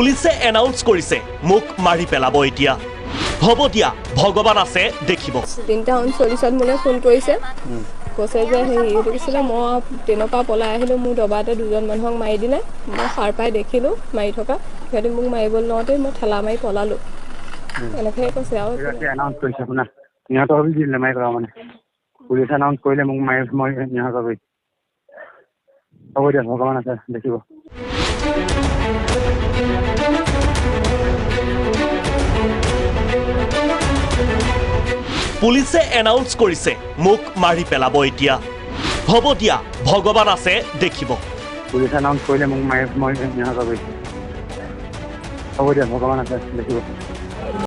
পুলিচে এনাউন্স কৰিছে মোক মাৰি পেলাব এতিয়া হ'ব দিয়া ভগৱান আছে দেখিব 3:40 মোলে ফোন কৰিছে কৈছে যে হেৰি কৈছিলে মই ট্ৰেইনৰ পৰা পলাই আহিলোঁ মোৰ দবাতে দুজন মানুহক মাৰি দিলে মই সাৰ পাই দেখিলোঁ মাৰি থকা সিহঁতে মোক মাৰিব লওঁতে মই ঠেলা মাৰি পলালোঁ এনেকৈ কৈছে আৰু এনাউন্স কৰিছে শুনা সিহঁতৰ দিলে মাৰি কৰা মানে পুলিচ এনাউন্স কৰিলে মোক মাৰি মই সিহঁতৰ কৰি হ'ব দিয়া ভগৱান আছে দেখিব পুলিচে এনাউন্স কৰিছে মোক মাৰি পেলাব এতিয়া হ'ব দিয়া ভগৱান আছে দেখিব পুলিচ এনাউন্স কৰিলে মোক মাৰি মই সিহঁতৰ কৰি হ'ব দিয়া ভগৱান আছে দেখিব